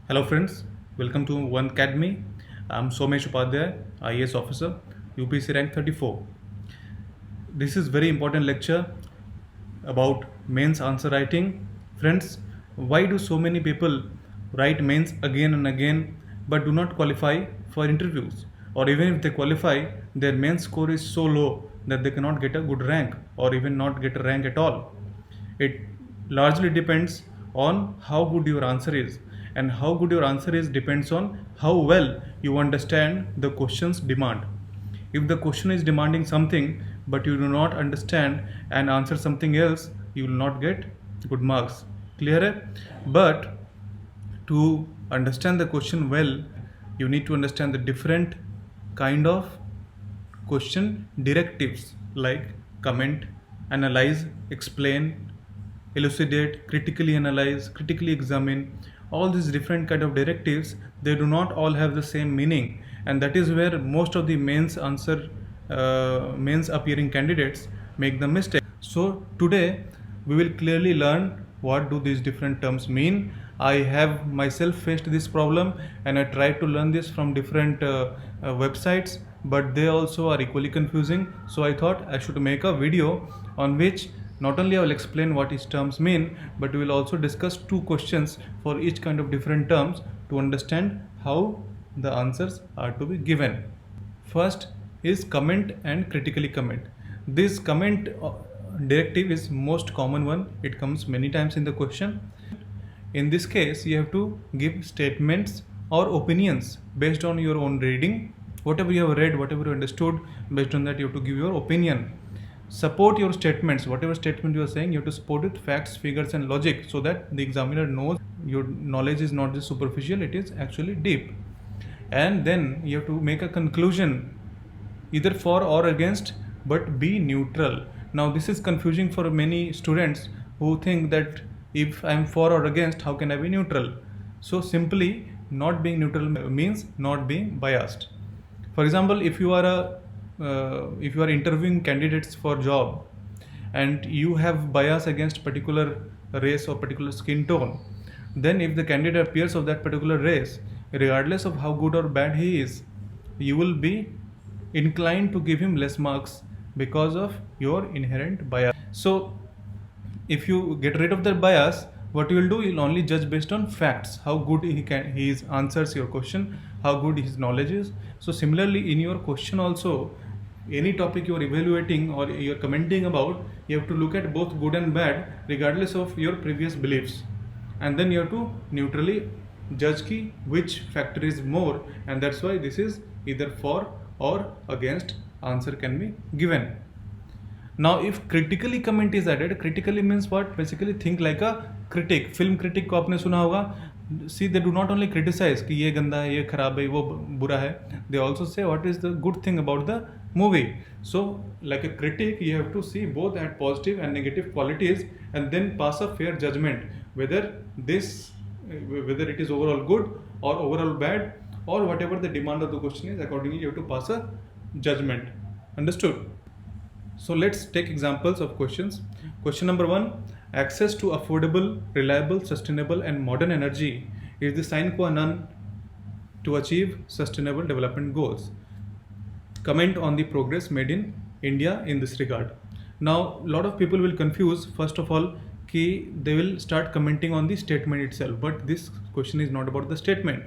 Hello friends, welcome to One Academy. I'm Somesh Upadhyay, IAS officer, UPC rank 34. This is very important lecture about mains answer writing. Friends, why do so many people write mains again and again but do not qualify for interviews? Or even if they qualify, their main score is so low that they cannot get a good rank or even not get a rank at all. It largely depends on how good your answer is, and how good your answer is depends on how well you understand the question's demand. If the question is demanding something but you do not understand and answer something else, you will not get good marks. Clear hai? But to understand the question well, you need to understand the different kind of question directives like comment, analyze, explain, elucidate, critically analyze, critically examine. All these different kind of directives, they do not all have the same meaning, and that is where most of the mains appearing candidates make the mistake. So today we will clearly learn what do these different terms mean. I have myself faced this problem and I tried to learn this from different websites, but they also are equally confusing. So I thought I should make a video on which not only I will explain what each terms mean, but we will also discuss two questions for each kind of different terms to understand how the answers are to be given. First is comment and critically comment. This comment directive is most common one. It comes many times in the question. In this case, you have to give statements or opinions based on your own reading. Whatever you have read, whatever you understood, based on that you have to give your opinion. Support your statements. Whatever statement you are saying, you have to support with facts, figures and logic, so that the examiner knows your knowledge is not just superficial, it is actually deep. And then you have to make a conclusion, either for or against, but be neutral. Now this is confusing for many students who think that if I am for or against, how can I be neutral? So simply, not being neutral means not being biased. For example, if you are interviewing candidates for job and you have bias against particular race or particular skin tone, then if the candidate appears of that particular race, regardless of how good or bad he is, you will be inclined to give him less marks because of your inherent bias. So if you get rid of that bias, what you will do, you'll only judge based on facts, how good he answers your question, how good his knowledge is. So similarly, in your question also, any topic you are evaluating or you are commenting about, you have to look at both good and bad regardless of your previous beliefs, and then you have to neutrally judge ki which factor is more, and that's why this is either for or against answer can be given. Now if critically comment is added, critically means what? Basically think like a critic. Film critic को आपने सुना होगा. See, they do not only criticize कि ये गंदा है, ये खराब है, वो बुरा है. They also say what is the good thing about the movie. So like a critic, you have to see both at positive and negative qualities and then pass a fair judgment whether it is overall good or overall bad, or whatever the demand of the question is. Accordingly you have to pass a judgment. Understood? So let's take examples of questions. Question number 1, access to affordable, reliable, sustainable and modern energy is the sine qua non to achieve sustainable development goals. Comment on the progress made in India in this regard. Now a lot of people will confuse, first of all, कि they will start commenting on the statement itself, but this question is not about the statement.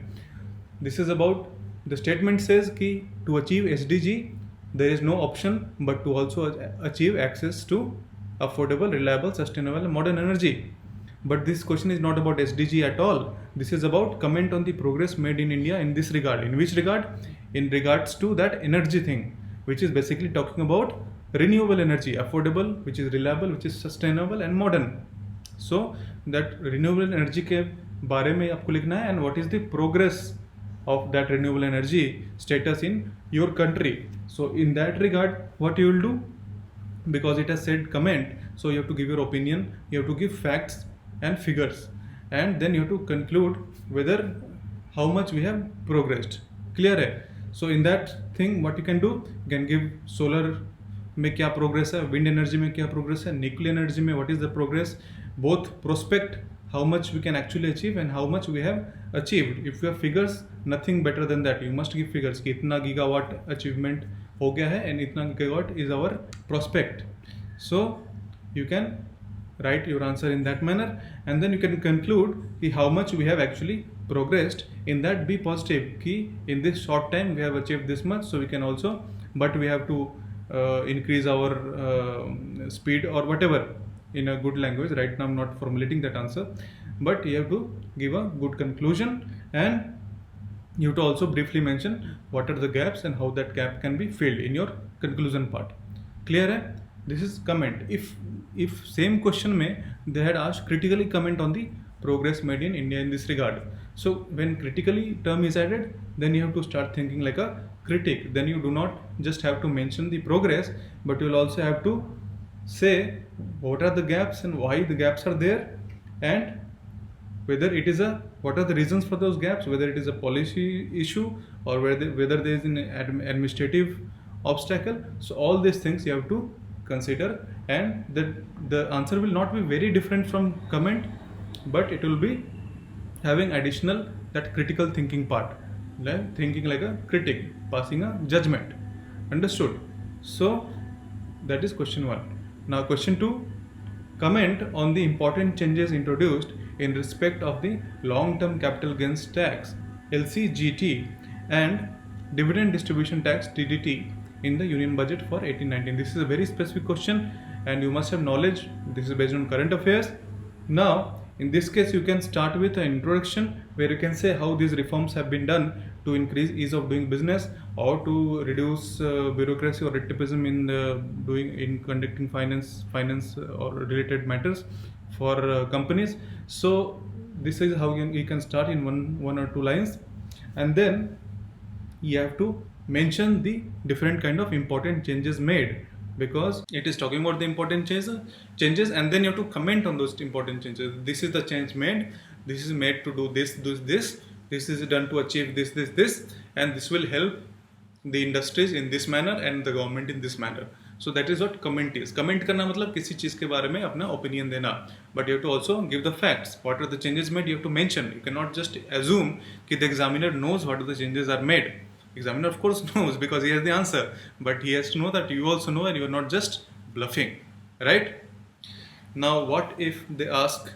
This is about, the statement says कि to achieve SDG there is no option but to also achieve access to affordable, reliable, sustainable and modern energy. But this question is not about SDG at all. This is about comment on the progress made in India in this regard. In which regard? In regards to that energy thing, which is basically talking about renewable energy, affordable, which is reliable, which is sustainable and modern. So that renewable energy के बारे में आपको लिखना है, and what is the progress of that renewable energy status in your country. So in that regard, what you will do, because it has said comment, so you have to give your opinion, you have to give facts and figures, and then you have to conclude whether how much we have progressed. Clear hai? So in that thing, what you can do, you can give solar में क्या progress है, wind energy में क्या progress है, nuclear energy में what is the progress, both prospect how much we can actually achieve and how much we have achieved. If you have figures, nothing better than that. You must give figures कि इतना gigawatt achievement हो गया है and इतना gigawatt is our prospect. So you can write your answer in that manner, and then you can conclude कि how much we have actually progressed. In that, be positive कि in this short time we have achieved this much, so we can also, but we have to increase our speed or whatever in a good language. Right now I'm not formulating that answer, but you have to give a good conclusion, and you have to also briefly mention what are the gaps and how that gap can be filled in your conclusion part. Clear hai? This is comment. If same question mein they had asked critically comment on the progress made in India in this regard. So when critically term is added, then you have to start thinking like a critic. Then you do not just have to mention the progress, but you will also have to say what are the gaps and why the gaps are there, and whether it is a, what are the reasons for those gaps, whether it is a policy issue or whether there is an administrative obstacle. So all these things you have to consider, and the answer will not be very different from comment, but it will be having additional that critical thinking part, like thinking like a critic, passing a judgment. Understood? So that is question 1. Now question 2, comment on the important changes introduced in respect of the long-term capital gains tax LCGT and dividend distribution tax DDT in the union budget for 18-19. This is a very specific question and you must have knowledge. This is based on current affairs. Now in this case you can start with an introduction where you can say how these reforms have been done to increase ease of doing business or to reduce bureaucracy or red tapeism in conducting finance or related matters for companies. So this is how you can start in one or two lines, and then you have to mention the different kind of important changes made, because it is talking about the important changes, and then you have to comment on those important changes. This is the change made, this is made to do this is done to achieve this, and this will help the industries in this manner and the government in this manner. So that is what comment is. Comment करना मतलब किसी चीज के बारे में अपना opinion देना, but you have to also give the facts. What are the changes made? You have to mention. You cannot just assume कि the examiner knows what the changes are made. Examiner of course knows because he has the answer, but he has to know that you also know and you are not just bluffing, right? Now what if they ask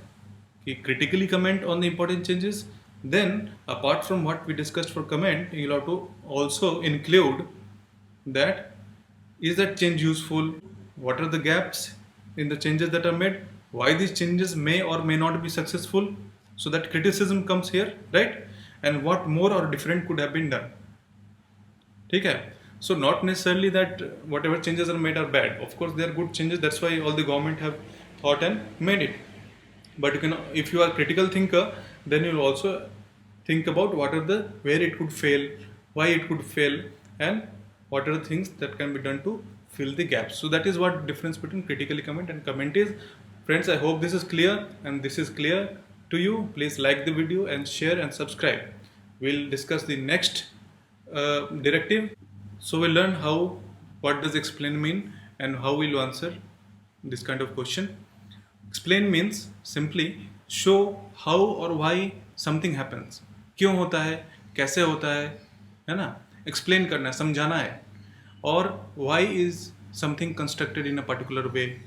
कि critically comment on the important changes? Then apart from what we discussed for comment, you will have to also include that is that change useful, what are the gaps in the changes that are made, why these changes may or may not be successful, so that criticism comes here, right? And what more or different could have been done. Okay? So not necessarily that whatever changes are made are bad. Of course they are good changes, that's why all the government have thought and made it. But you can, if you are a critical thinker, then you will also think about what are the, where it could fail, why it could fail, and what are the things that can be done to fill the gaps. So that is what difference between critically comment and comment is. Friends, I hope this is clear, and this is clear to you. Please like the video and share and subscribe. We'll discuss the next directive. So we'll learn what does explain mean and how we'll answer this kind of question. Explain means simply show how or why something happens. क्यों होता है, कैसे होता है ना? Explain करना है, समझाना है. Or why is something constructed in a particular way,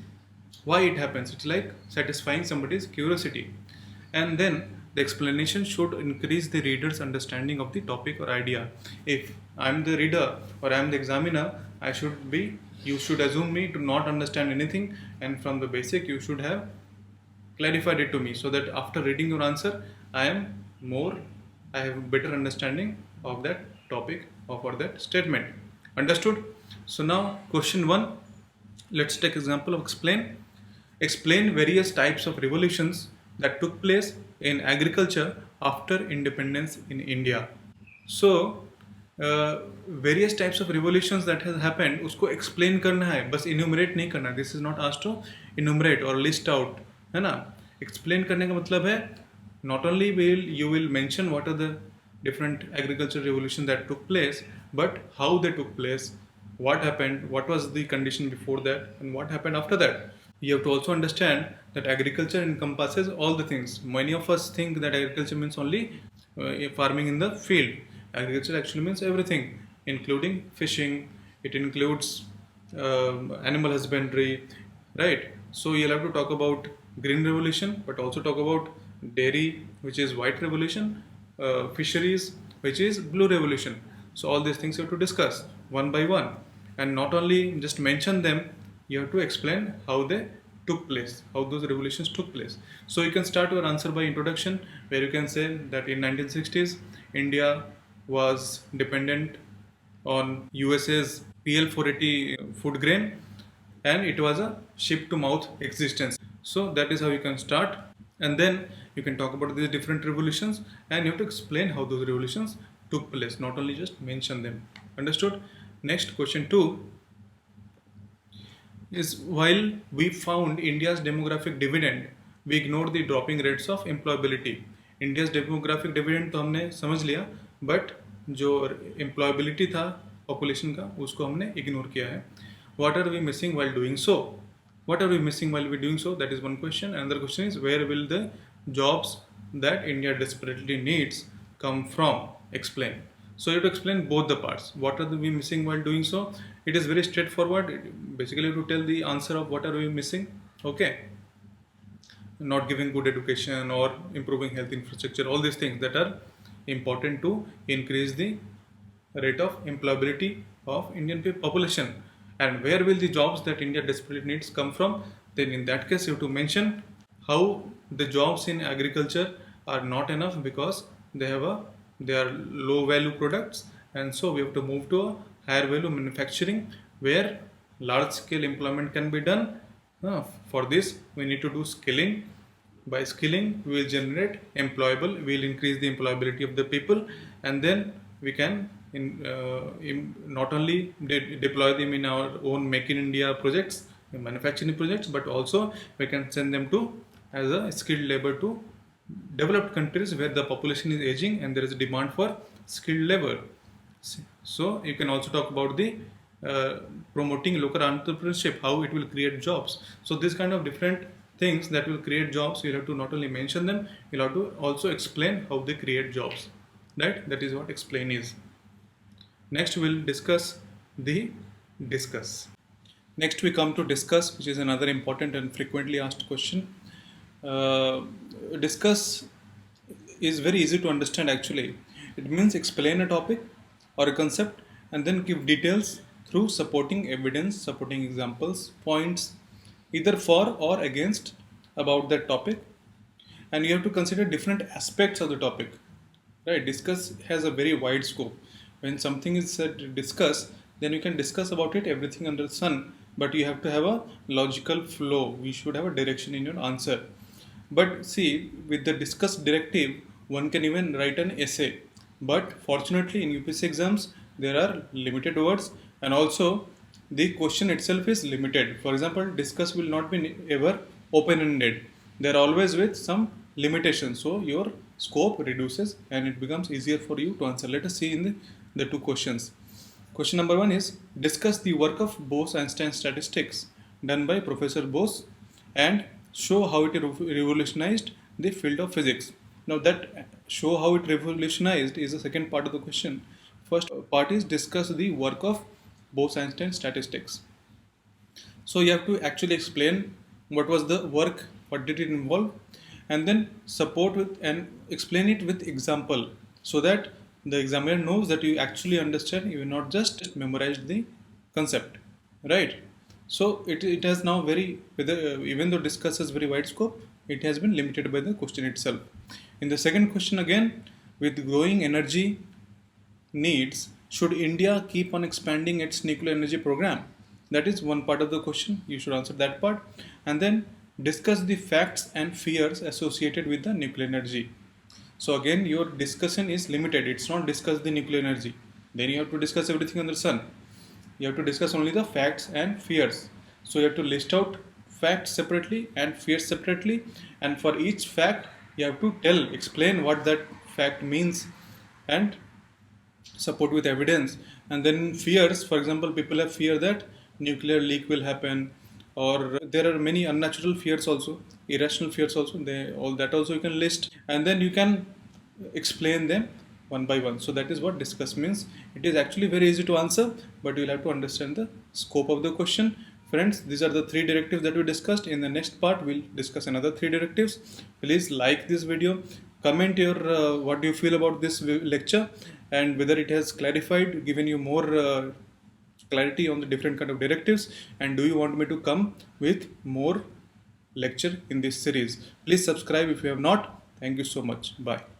why it happens. It's like satisfying somebody's curiosity. And then the explanation should increase the reader's understanding of the topic or idea. If I'm the reader or I'm the examiner, you should assume me to not understand anything, and from the basic you should have clarified it to me, so that after reading your answer I have a better understanding of that topic or for that statement. Understood? So now question 1, let's take example of explain. Explain various types of revolutions that took place in agriculture after independence in India. So various types of revolutions that has happened, उसको explain करना है, बस enumerate नहीं करना. This is not asked to enumerate or list out, है ना? Explain करने का मतलब है not only you will mention what are the different agricultural revolutions that took place, but how they took place, what happened, what was the condition before that, and what happened after that. You have to also understand that agriculture encompasses all the things. Many of us think that agriculture means only farming in the field. Agriculture actually means everything, including fishing. It includes animal husbandry, right? So you'll have to talk about green revolution, but also talk about dairy, which is white revolution, fisheries, which is blue revolution. So all these things you have to discuss one by one, and not only just mention them, you have to explain how they took place, how those revolutions took place. So you can start your answer by introduction, where you can say that in 1960s India was dependent on USA's PL 480 food grain, and it was a ship to mouth existence. So that is how you can start, and then you can talk about these different revolutions, and you have to explain how those revolutions took place, not only just mention them. Understood? Next, question 2 is, while we found India's demographic dividend, we ignore the dropping rates of employability. India's demographic dividend तो हमने समझ लिया, but जो employability था population का, उसको हमने ignore किया है. What are we missing while doing so? What are we missing while we doing so? That is one question. Another question is, where will the jobs that India desperately needs come from? Explain. So you have to explain both the parts. What are we missing while doing so? It is very straightforward. Basically, you have to tell the answer of what are we missing. Okay. Not giving good education or improving health infrastructure, all these things that are important to increase the rate of employability of Indian population. And where will the jobs that India desperately needs come from? Then in that case you have to mention how the jobs in agriculture are not enough because they are low value products, and so we have to move to a higher value manufacturing where large scale employment can be done. For this we need to do skilling. By skilling we will generate employable, we will increase the employability of the people, and then we can not only deploy them in our own Make in India projects, manufacturing projects, but also we can send them to as a skilled labor to developed countries where the population is aging and there is a demand for skilled labor. So you can also talk about the promoting local entrepreneurship, how it will create jobs. So this kind of different things that will create jobs, you have to not only mention them, you have to also explain how they create jobs, right? That is what explain is. Next we'll discuss the discuss. Next we come to discuss, which is another important and frequently asked question. Discuss is very easy to understand actually. It means explain a topic or a concept and then give details through supporting evidence, supporting examples, points, either for or against about that topic. And you have to consider different aspects of the topic, right? Discuss has a very wide scope. When something is said to discuss, then you can discuss about it everything under the sun, but you have to have a logical flow. We should have a direction in your answer. But see, with the discuss directive, one can even write an essay. But fortunately, in UPSC exams, there are limited words, and also the question itself is limited. For example, discuss will not be ever open-ended. They are always with some limitations. So your scope reduces and it becomes easier for you to answer. Let us see in the two questions. Question number 1 is, discuss the work of Bose-Einstein statistics done by Professor Bose and show how it revolutionized the field of physics. Now that show how it revolutionized is the second part of the question. First part is discuss the work of Bose-Einstein statistics. So you have to actually explain what was the work, what did it involve, and then support with and explain it with example so that the examiner knows that you actually understand, you not just memorized the concept, right? So it has now even though discuss has very wide scope, it has been limited by the question itself. In the second question again, with growing energy needs, should India keep on expanding its nuclear energy program? That is one part of the question. You should answer that part. And then discuss the facts and fears associated with the nuclear energy. So again, your discussion is limited. It's not discuss the nuclear energy. Then you have to discuss everything under the sun. You have to discuss only the facts and fears. So you have to list out facts separately and fears separately. And for each fact, you have to explain what that fact means and support with evidence. And then fears, for example, people have fear that nuclear leak will happen, or there are many unnatural fears also, irrational fears also. They all that also you can list, and then you can explain them one by one. So that is what discuss means. It is actually very easy to answer, but you'll have to understand the scope of the question. Friends, these are the three directives that we discussed. In the next part, we'll discuss another three directives. Please like this video, comment your what do you feel about this lecture, and whether it has clarified, given you more clarity on the different kind of directives, and do you want me to come with more lecture in this series. Please subscribe if you have not. Thank you so much. Bye.